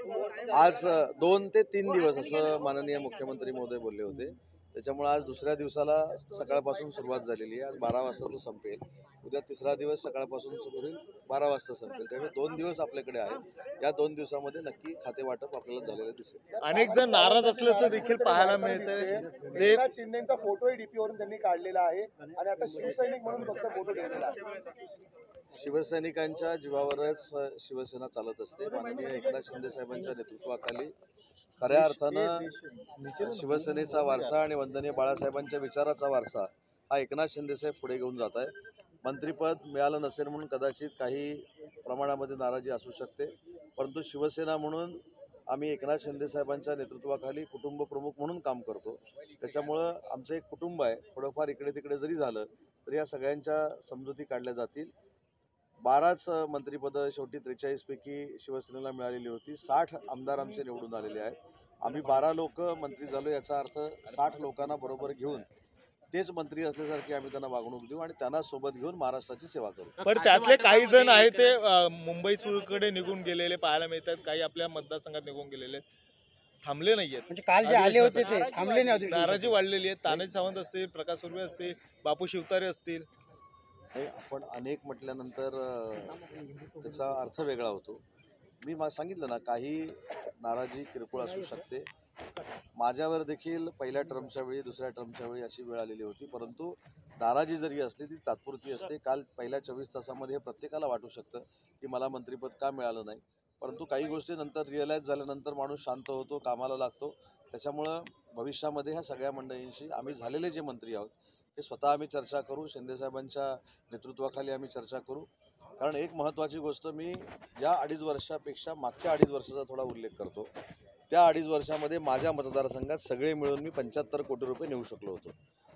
आज 2 ते 3 दिवस असं माननीय मुख्यमंत्री महोदय बोलले होते. त्याच्यामुळे आज दुसऱ्या दिवसाला सकाळपासून सुरुवात झालेली आहे. आज 12 वाजता तो संपेल. उद्या तिसरा दिवस सकाळपासून सुरू होईल, 12 वाजता संपेल. त्यामुळे 2 दिवस आपल्याकडे आहेत. या 2 दिवसामध्ये नक्की खाते वाटप आपल्याला झालेलं दिसेल. अनेक जण नाराज असल्याचं देखील पाहायला मिळतंय. एकनाथ शिंदेचा फोटोही डीपीवरून त्यांनी काढलेला आहे आणि आता शिवसैनिक म्हणून फक्त फोटो ठेवलेला आहे. शिवसैनिकांच्या जीवावरच शिवसेना चालत असते. माननीय एकनाथ शिंदे साहेबांच्या नेतृत्वाखाली खऱ्या अर्थानं शिवसेनेचा वारसा आणि वंदनीय बाळासाहेबांच्या विचाराचा वारसा हा एकनाथ शिंदे साहेब पुढे घेऊन जात आहे. मंत्रिपद मिळालं नसेल म्हणून कदाचित काही प्रमाणामध्ये नाराजी असू शकते, परंतु शिवसेना म्हणून आम्ही एकनाथ शिंदे साहेबांच्या नेतृत्वाखाली कुटुंब प्रमुख म्हणून काम करतो. त्याच्यामुळं आमचं एक कुटुंब आहे. थोडंफार इकडे तिकडे जरी झालं तरी या सगळ्यांच्या समजुती काढल्या जातील. 12च मंत्रिपदं शेवटी 43 पैकी शिवसेनेला मिळालेली होती. 60 आमदार आमचे निवडून आलेले आहेत. आम्ही 12 लोक मंत्री झालो, याचा अर्थ 60 लोकांना बरोबर घेऊन तेच मंत्री असल्यासारखी आम्ही त्यांना वागणूक देऊ आणि त्यांना सोबत घेऊन महाराष्ट्राची सेवा करू. पण त्यातले काही जण आहेत ते मुंबई सुरकडे निघून गेलेले पाहायला मिळतात. काही आपल्या मतदारसंघात निघून गेलेले थांबले नाहीयेत. म्हणजे काल जे आले होते ते थांबले नाही. नाराजी वाढलेली आहे. तानाजी सावंत असतील, प्रकाश सुर्वे असतील, बापू शिवतारे असतील. हे आपण अनेक म्हटल्यानंतर त्याचा अर्थ वेगळा होतो. मी सांगितलं ना, काही नाराजी किरकोळ असू शकते. माझ्यावर देखील पहिल्या टर्मच्या वेळी, दुसऱ्या टर्मच्या वेळी अशी वेळ आलेली होती, परंतु नाराजी जरी असली ती तात्पुरती असते. काल पहिल्या 24 तासामध्ये हे प्रत्येकाला वाटू शकतं की मला मंत्रिपद का मिळालं नाही, परंतु काही गोष्टी नंतर रिअलाईज झाल्यानंतर माणूस शांत होतो, कामाला लागतो. त्याच्यामुळं भविष्यामध्ये ह्या सगळ्या मंडळींशी आम्ही झालेले जे मंत्री आहोत हे स्वतः आम्ही चर्चा करू. शिंदेसाहेबांच्या नेतृत्वाखाली आम्ही चर्चा करू. कारण एक महत्त्वाची गोष्ट, मी या 2.5 वर्षापेक्षा मागच्या 2.5 वर्षाचा थोडा उल्लेख करतो. त्या 2.5 वर्षामध्ये माझ्या मतदारसंघात सगळे मिळून मी 75 कोटी रुपये नेऊ शकलो होतो,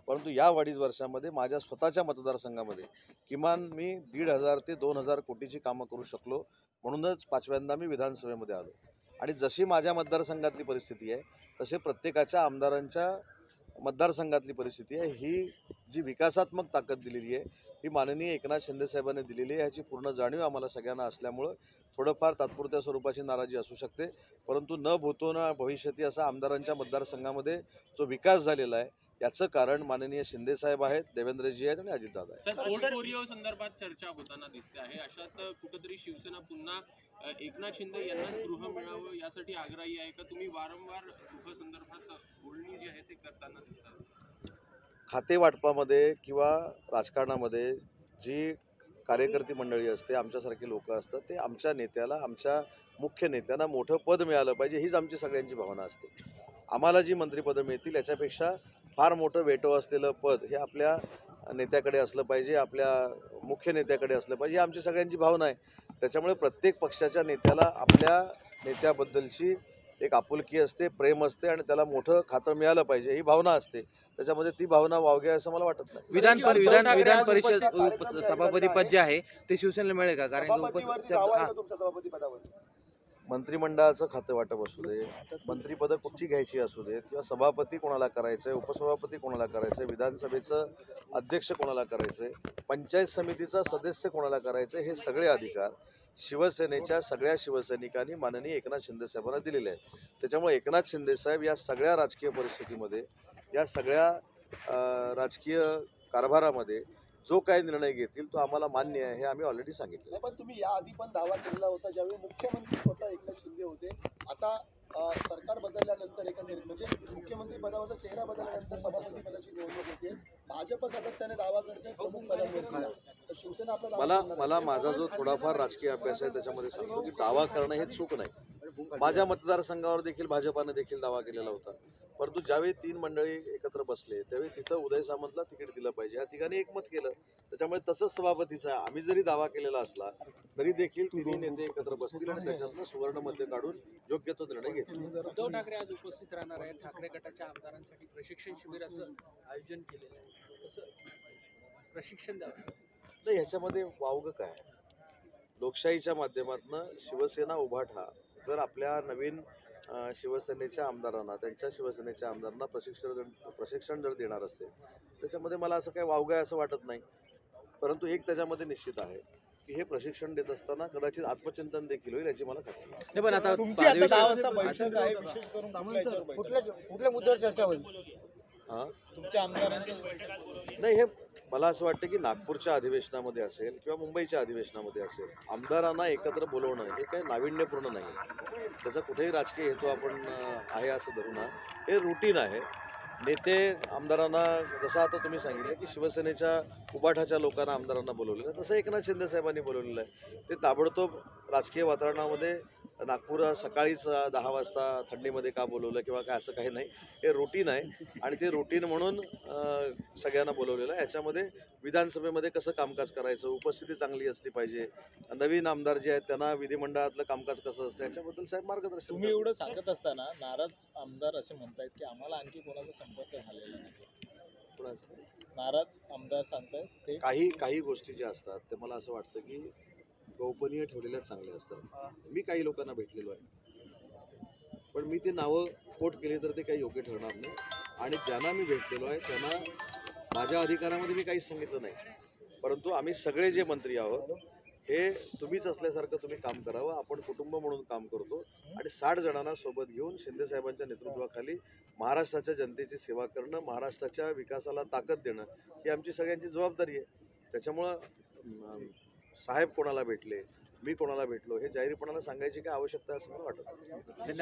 परंतु या 2.5 वर्षामध्ये माझ्या स्वतःच्या मतदारसंघामध्ये किमान मी 1,500 ते 2,000 कोटीची कामं करू शकलो. म्हणूनच 5व्यांदा मी विधानसभेमध्ये आलो. आणि जशी माझ्या मतदारसंघातली परिस्थिती आहे तसे प्रत्येकाच्या आमदारांच्या मतदारसंघातली परिस्थिती आहे. ही जी विकासात्मक ताकद दिलेली आहे ही माननीय एकनाथ शिंदे साहेबांनी दिलेली आहे. ह्याची पूर्ण जाणीव आम्हाला सगळ्यांना असल्यामुळं थोडंफार तात्पुरत्या स्वरूपाची नाराजी असू शकते, परंतु न भूतो न भविष्यती असा आमदारांच्या मतदारसंघामध्ये जो विकास झालेला आहे याचं कारण माननीय शिंदे साहेब आहेत, देवेंद्रजी आहेत आणि अजितदादा आहेत. पोर्ट कोरिया संदर्भात चर्चा होताना दिसते आहे. अशात कुठेतरी शिवसेना पुन्हा एकनाथ शिंदे यांना गृह मिळावं यासाठी आग्रही आहे का? तुम्ही वारंवार गृह संदर्भात बोलणी जी आहे ते करताना दिसतात. खाते वाटपामध्ये किंवा राजकारणामध्ये जी कार्यकर्ती मंडळी असते, आमच्यासारखे लोक असतात, ते आमच्या नेत्याला, आमच्या मुख्य नेत्यांना मोठं पद मिळालं पाहिजे हीच आमची सगळ्यांची भावना असते. आम्हाला जी मंत्रिपदं मिळतील याच्यापेक्षा फार मोठं वेटो असलेलं पद हे आपल्या नेत्याकडे असलं पाहिजे, आपल्या मुख्य नेत्याकडे असलं पाहिजे, ही आमची सगळ्यांची भावना आहे. त्याच्यामुळे प्रत्येक पक्षाच्या नेत्याला आपल्या नेत्याबद्दलची एक आपुलकी असते, प्रेम असते आणि त्याला मोठं खातं मिळालं पाहिजे ही भावना असते. त्याच्यामध्ये ती भावना वावगे असं मला वाटत नाही. विधान परिषद सभापती पद जे आहे ते शिवसेनेला मिळेल का? कारण मंत्रिमंडळाचं खातं वाटप असू दे, मंत्रिपदं कुठची घ्यायची असू देत, किंवा सभापती कोणाला करायचं आहे, उपसभापती कोणाला करायचं आहे, विधानसभेचं अध्यक्ष कोणाला करायचं आहे, पंचायत समितीचा सदस्य कोणाला करायचं आहे, हे सगळे अधिकार शिवसेनेच्या सगळ्या शिवसैनिकांनी माननीय एकनाथ शिंदे साहेबांना दिलेले आहेत. त्याच्यामुळे एकनाथ शिंदे साहेब या सगळ्या राजकीय परिस्थितीमध्ये, या सगळ्या राजकीय कारभारामध्ये जो काही निर्णय घेतील तो आम्हाला मान्य आहे, हे आम्ही ऑलरेडी सांगितलं. पण तुम्ही याआधी पण दावा केलेला होता ज्यावेळी मुख्यमंत्री स्वतः एकनाथ शिंदे होते. आता सरकार बदलल्यानंतर एकंदरीत म्हणजे मुख्यमंत्री पदावरचा चेहरा बदलल्यानंतर सभापती पदाची निवडणूक होते. भाजप सातत्याने दावा करते प्रमुख पदावर, तर शिवसेना आपला मला माझा जो थोडाफार राजकीय अभ्यास आहे त्याच्यामध्ये सांगतो की दावा करणं हे चूक नाही. माझ्या मतदारसंघावर देखील भाजपाने देखील दावा केलेला होता, परंतु ज्यावेळी 3 मंडळी एकत्र बसले त्यावेळी तिथं उदय सामंतला तिकीट दिलं पाहिजे, ह्या ठिकाणी एकमत केलं. त्याच्यामुळे तसंच सभापतीचा आम्ही जरी दावा केलेला असला तरी देखील 3 नेते एकत्र बसतील आणि त्याच्यातनं सुवर्ण मध्य काढून योग्य तो निर्णय घेतील. उद्धव ठाकरे आज उपस्थित राहणार आहेत. ठाकरे गटाच्या आमदारांसाठी प्रशिक्षण शिबिराचं आयोजन केलेलं आहे. कसं प्रशिक्षण द्यावं नाही, ह्याच्यामध्ये वावगं काय? लोकशाहीच्या माध्यमातून शिवसेना उभाठा जर आपल्या नवीन शिवसेनेच्या आमदारांना, त्यांच्या शिवसेनेच्या आमदारांना प्रशिक्षण जर देणार असेल त्याच्यामध्ये मला असं काही वावगं आहे असं वाटत नाही. परंतु एक त्याच्यामध्ये निश्चित आहे की हे प्रशिक्षण देत असताना कदाचित आत्मचिंतन देखील होईल याची मला खात्री आहे. नाही पण आता तुमची आता 10 पादवी- वाजता बैठक आहे, विशेष करून कुठल्या याच्यावर बैठक? कुठल्या मुद्द्यावर चर्चा होईल? हां तुमच्या आमदारांच्या बैठक नाही, हे मला असं वाटतं की नागपूरच्या अधिवेशनामध्ये असेल किंवा मुंबईच्या अधिवेशनामध्ये असेल, आमदारांना एकत्र बोलवणं हे काही नाविन्यपूर्ण नाही आहे. त्याचा कुठेही राजकीय हेतू आपण आहे असं धरू नये. हे रुटीन आहे. नेते आमदारांना, जसं आता तुम्ही सांगितलं की शिवसेनेच्या उबाठाच्या लोकांना आमदारांना बोलवलेलं आहे, तसं एकनाथ शिंदे साहेबांनी बोलवलेलं आहे. ते ताबडतोब राजकीय वातावरणामध्ये नागपूर सकाळीच 10 वाजता थंडीमध्ये का बोलवलं किंवा काय असं काही नाही. हे रुटीन आहे आणि ते रुटीन म्हणून सगळ्यांना बोलवलेलं आहे. याच्यामध्ये विधानसभेमध्ये कसं कामकाज करायचं, उपस्थिती चांगली असली पाहिजे, नवीन आमदार जे आहेत त्यांना विधिमंडळातलं कामकाज कसं असतं याच्याबद्दल साहेब मार्गदर्शन तुम्ही एवढं सांगत असताना नाराज आमदार असे म्हणतायत की आम्हाला आणखी कोणाचा संपर्क झालेला नाही. कोणाचं? नाराज आमदार सांगतायत ते काही गोष्टी ज्या असतात ते मला असं वाटतं की गोपनीय ठेवलेल्या चांगल्या असतात. मी काही लोकांना भेटलेलो आहे, पण मी ते नावं कोट केली तर ते काही योग्य ठरणार नाही. आणि ज्यांना मी भेटलेलो आहे त्यांना माझ्या अधिकारामध्ये मी काहीच सांगितलं नाही. परंतु आम्ही सगळे जे मंत्री आहोत हे तुम्हीच असल्यासारखं तुम्ही काम करावं. आपण कुटुंब म्हणून काम करतो आणि 60 जणांना सोबत घेऊन शिंदे साहेबांच्या नेतृत्वाखाली महाराष्ट्राच्या जनतेची सेवा करणं, महाराष्ट्राच्या विकासाला ताकद देणं ही आमची सगळ्यांची जबाबदारी आहे. त्याच्यामुळं साहेब कोणाला भेटले, मी कोणाला भेटलो हे जाहीरपणानं सांगायची काय आवश्यकता आहे असं मला वाटत नाही. धन्यवाद.